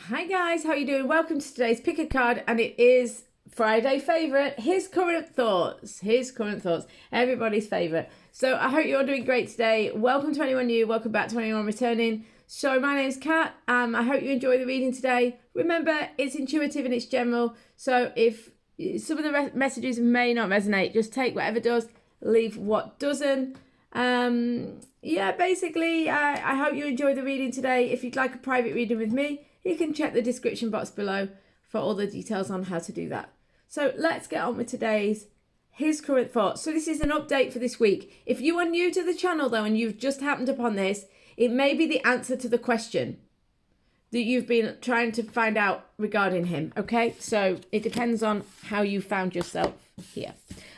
Hi guys, how you doing? Welcome to today's pick a card, and it is Friday favorite. His current thoughts. Everybody's favorite. So I hope you're all doing great today. Welcome to anyone new. Welcome back to anyone returning. So my name's Kat. I hope you enjoy the reading today. Remember, it's intuitive and it's general. So if some of the messages may not resonate, just take whatever does, leave what doesn't. Basically, I hope you enjoy the reading today. If you'd like a private reading with me, you can check the description box below for all the details on how to do that. So let's get on with today's His Current Thoughts. So this is an update for this week. If you are new to the channel though and you've just happened upon this, it may be the answer to the question that you've been trying to find out regarding him. Okay, so it depends on how you found yourself here.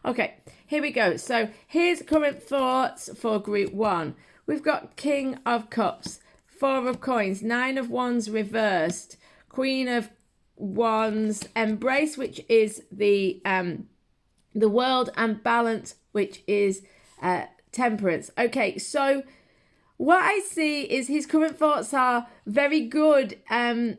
Okay, here we go. So his current thoughts for group one. We've got King of Cups, Four of Coins, Nine of Wands reversed, Queen of Wands, Embrace, which is the world, and Balance, which is Temperance. Okay, so what I see is his current thoughts are very good on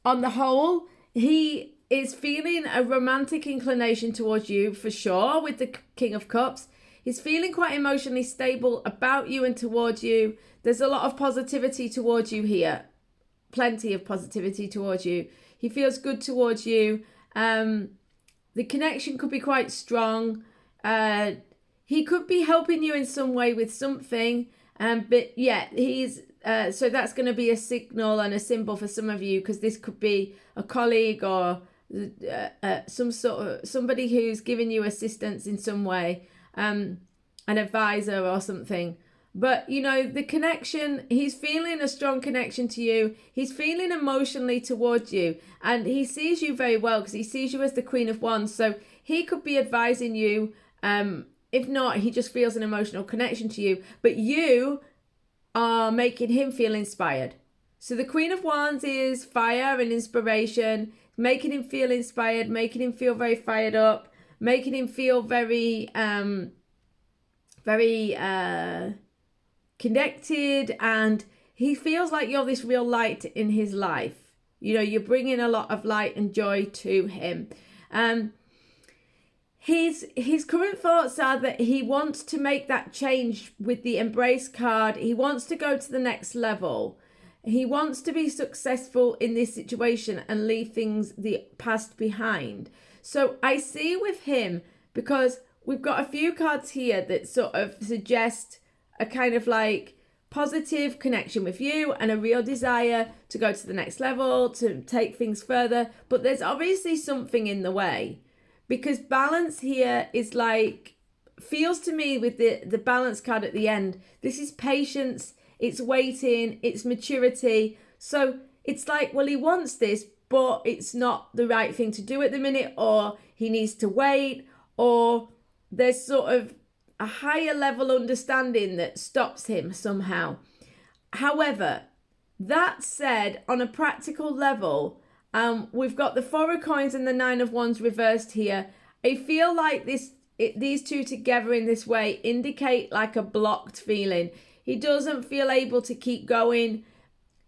the whole. He is feeling a romantic inclination towards you for sure with the King of Cups. He's feeling quite emotionally stable about you and towards you. There's a lot of positivity towards you here. Plenty of positivity towards you. He feels good towards you. The connection could be quite strong. He could be helping you in some way with something. But yeah, he's so that's going to be a signal and a symbol for some of you, because this could be a colleague or somebody who's giving you assistance in some way, an advisor or something. But you know, the connection, he's feeling a strong connection to you. He's feeling emotionally towards you, and he sees you very well because he sees you as the Queen of Wands. So he could be advising you. If not, he just feels an emotional connection to you, but you are making him feel inspired. So the Queen of Wands is fire and inspiration, making him feel inspired, making him feel very fired up, making him feel very connected, and he feels like you're this real light in his life. You know, you're bringing a lot of light and joy to him. His current thoughts are that he wants to make that change with the Embrace card. He wants to go to the next level. He wants to be successful in this situation and leave the past behind. So I see with him, because we've got a few cards here that sort of suggest a kind of like positive connection with you and a real desire to go to the next level, to take things further. But there's obviously something in the way, because Balance here is like, feels to me with the Balance card at the end, this is patience, it's waiting, it's maturity. So it's like, well, he wants this, but it's not the right thing to do at the minute, or he needs to wait, or there's sort of a higher level understanding that stops him somehow. However, that said, on a practical level, we've got the Four of Coins and the Nine of Wands reversed here. I feel like these two together in this way indicate like a blocked feeling. He doesn't feel able to keep going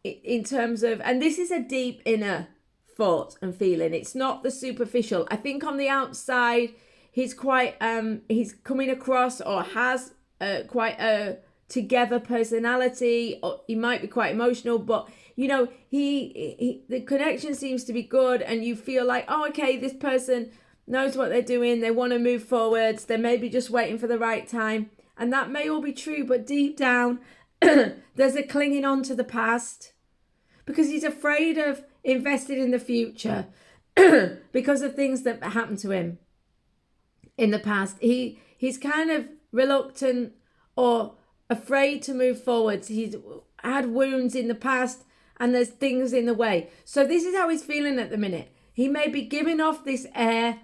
in terms of, and this is a deep inner thought and feeling. It's not the superficial. I think on the outside, he's quite, he's coming across or has quite a together personality, or he might be quite emotional, but you know, the connection seems to be good, and you feel like, oh, okay, this person knows what they're doing, they want to move forwards, they're maybe just waiting for the right time. And that may all be true, but deep down, there's a clinging on to the past, because he's afraid of investing in the future because of things that happened to him in the past. He's kind of reluctant or afraid to move forwards. He's had wounds in the past, and there's things in the way. So this is how he's feeling at the minute. He may be giving off this air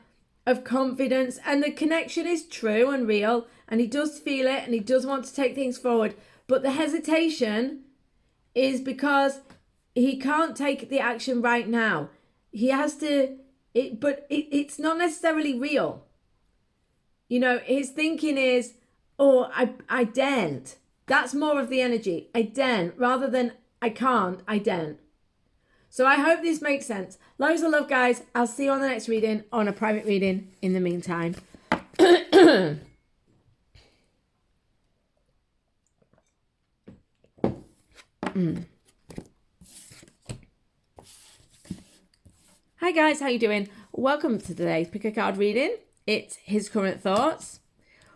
of confidence, and the connection is true and real, and he does feel it, and he does want to take things forward. But the hesitation is because he can't take the action right now. He has to, it's not necessarily real. You know, his thinking is, oh, I daren't. That's more of the energy. I daren't, rather than I can't, I daren't. So I hope this makes sense. Loads of love, guys. I'll see you on the next reading, on a private reading in the meantime. Hi guys, how you doing? Welcome to today's pick a card reading. It's his current thoughts.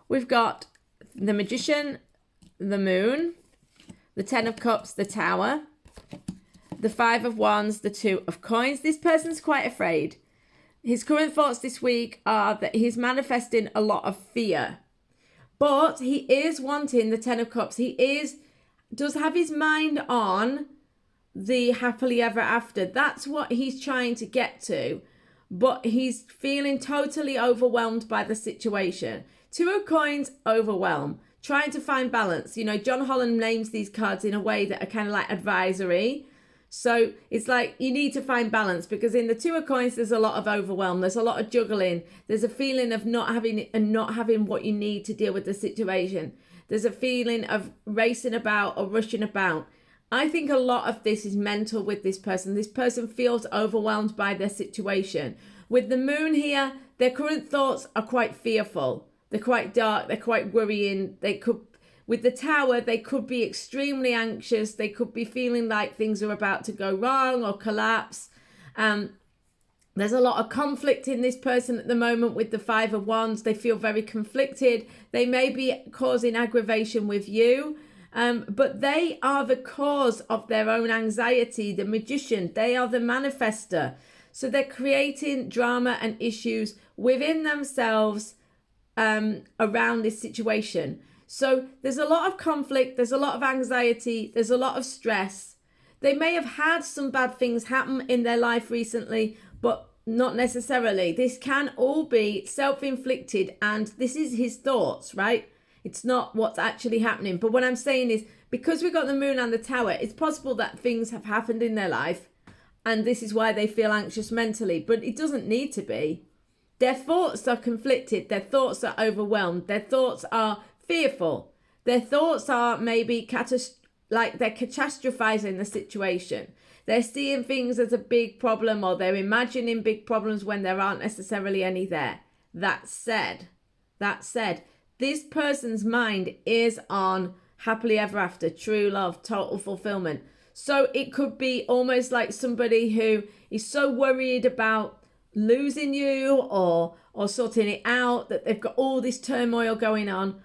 We've got the Magician, the Moon, the Ten of Cups, the Tower, the Five of Wands, the Two of Coins. This person's quite afraid. His current thoughts this week are that he's manifesting a lot of fear, but he is wanting the Ten of Cups. He does have his mind on the happily ever after. That's what he's trying to get to, but he's feeling totally overwhelmed by the situation. Two of Coins, overwhelm, trying to find balance. You know, John Holland names these cards in a way that are kind of like advisory. So it's like you need to find balance, because in the Two of Coins, there's a lot of overwhelm. There's a lot of juggling. There's a feeling of not having what you need to deal with the situation. There's a feeling of racing about or rushing about. I think a lot of this is mental with this person. This person feels overwhelmed by their situation. With the Moon here, their current thoughts are quite fearful. They're quite dark. They're quite worrying. With the Tower, they could be extremely anxious. They could be feeling like things are about to go wrong or collapse. There's a lot of conflict in this person at the moment with the Five of Wands. They feel very conflicted. They may be causing aggravation with you. But they are the cause of their own anxiety. The Magician, they are the manifester. So they're creating drama and issues within themselves around this situation. So there's a lot of conflict, there's a lot of anxiety, there's a lot of stress. They may have had some bad things happen in their life recently, but not necessarily. This can all be self-inflicted, and this is his thoughts, right? It's not what's actually happening. But what I'm saying is, because we've got the Moon and the Tower, it's possible that things have happened in their life, and this is why they feel anxious mentally. But it doesn't need to be. Their thoughts are conflicted. Their thoughts are overwhelmed. Their thoughts are fearful. Their thoughts are maybe they're catastrophizing the situation. They're seeing things as a big problem, or they're imagining big problems when there aren't necessarily any there. That said, this person's mind is on happily ever after, true love, total fulfillment. So it could be almost like somebody who is so worried about losing you or sorting it out, that they've got all this turmoil going on.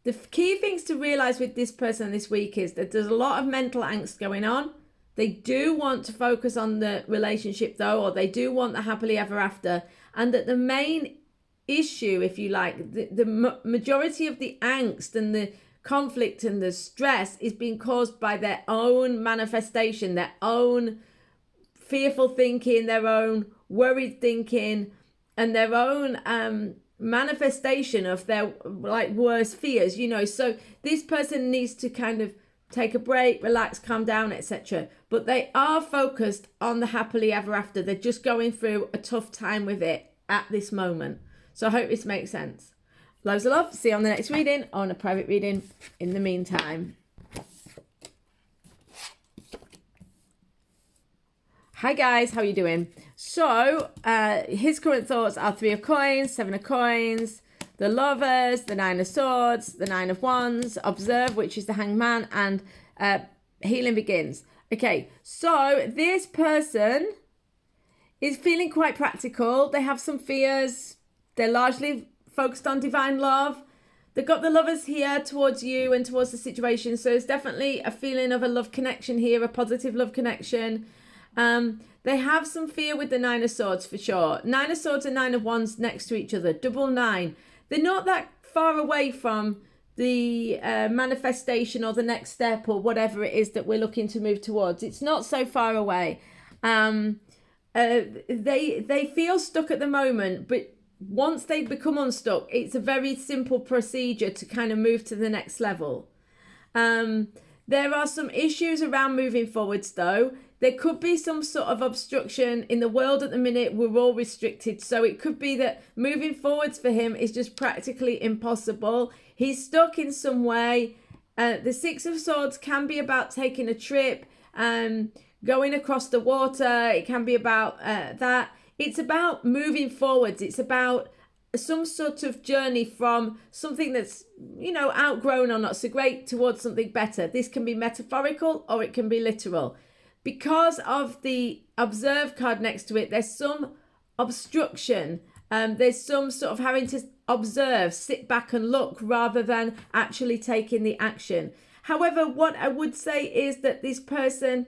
The key things to realize with this person this week is that there's a lot of mental angst going on. They do want to focus on the relationship though, or they do want the happily ever after. And that the main issue, if you like, the majority of the angst and the conflict and the stress is being caused by their own manifestation, their own fearful thinking, their own worried thinking, and their own manifestation of their worst fears, you know. So this person needs to kind of take a break, relax, calm down, etc. But they are focused on the happily ever after. They're just going through a tough time with it at this moment. So I hope this makes sense. Loads of love. See you on the next reading, on a private reading in the meantime. Hi guys, how are you doing? So his current thoughts are Three of Coins, Seven of Coins, the Lovers, the Nine of Swords, the Nine of Wands, Observe, which is the Hanged Man, and Healing Begins. Okay, so this person is feeling quite practical. They have some fears. They're largely focused on divine love. They've got the Lovers here towards you and towards the situation. So there's definitely a feeling of a love connection here, a positive love connection. They have some fear with the Nine of Swords for sure. Nine of Swords and Nine of Wands next to each other, double nine. They're not that far away from the manifestation or the next step or whatever it is that we're looking to move towards. It's not so far away. They feel stuck at the moment, but once they become unstuck, it's a very simple procedure to kind of move to the next level. There are some issues around moving forwards though. There could be some sort of obstruction in the world at the minute. We're all restricted. So it could be that moving forwards for him is just practically impossible. He's stuck in some way. The Six of Swords can be about taking a trip, going across the water. It can be about that. It's about moving forwards. It's about some sort of journey from something that's, outgrown or not so great towards something better. This can be metaphorical or it can be literal. Because of the observe card next to it, there's some obstruction. There's some sort of having to observe, sit back and look rather than actually taking the action. However, what I would say is that this person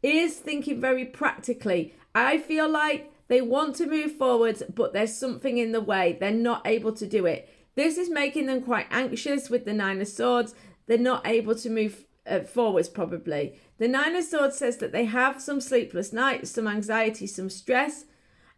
is thinking very practically. I feel like they want to move forward, but there's something in the way. They're not able to do it. This is making them quite anxious with the Nine of Swords. They're not able to move forwards probably. The Nine of Swords says that they have some sleepless nights, some anxiety, some stress,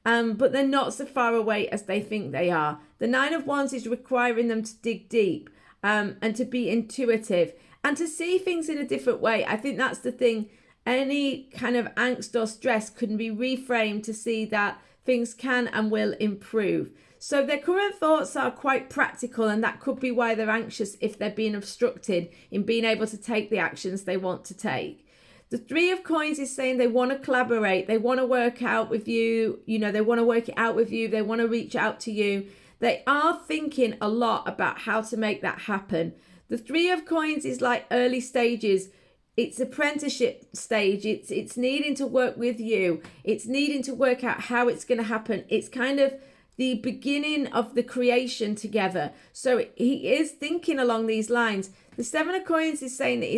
but they're not so far away as they think they are. The Nine of Wands is requiring them to dig deep and to be intuitive and to see things in a different way. I think that's the thing. Any kind of angst or stress can be reframed to see that things can and will improve. So their current thoughts are quite practical, and that could be why they're anxious if they're being obstructed in being able to take the actions they want to take. The Three of Coins is saying they want to collaborate. They want to work out with you. They want to work it out with you. They want to reach out to you. They are thinking a lot about how to make that happen. The Three of Coins is like early stages. It's apprenticeship stage. It's needing to work with you. It's needing to work out how it's going to happen. It's kind of the beginning of the creation together. So he is thinking along these lines. The Seven of Coins is saying that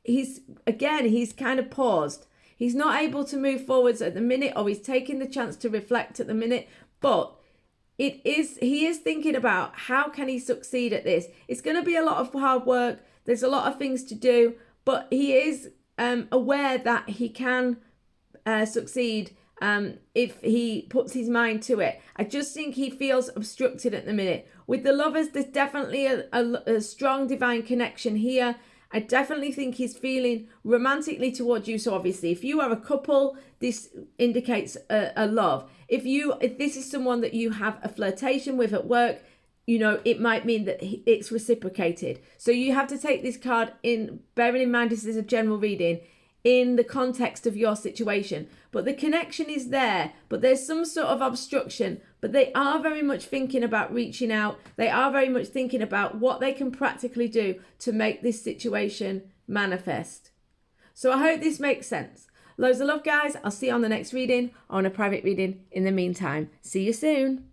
he's kind of paused. He's not able to move forwards at the minute, or he's taking the chance to reflect at the minute. But he is thinking about how can he succeed at this. It's going to be a lot of hard work. There's a lot of things to do. But he is aware that he can succeed if he puts his mind to it. I just think he feels obstructed at the minute. With the Lovers, there's definitely a strong divine connection here. I definitely think he's feeling romantically towards you. So obviously, if you are a couple, this indicates a love. If this is someone that you have a flirtation with at work, it might mean that it's reciprocated. So you have to take this card in, bearing in mind this is a general reading, in the context of your situation. But the connection is there, but there's some sort of obstruction. But they are very much thinking about reaching out. They are very much thinking about what they can practically do to make this situation manifest. So I hope this makes sense. Loads of love, guys. I'll see you on the next reading or on a private reading in the meantime. See you soon.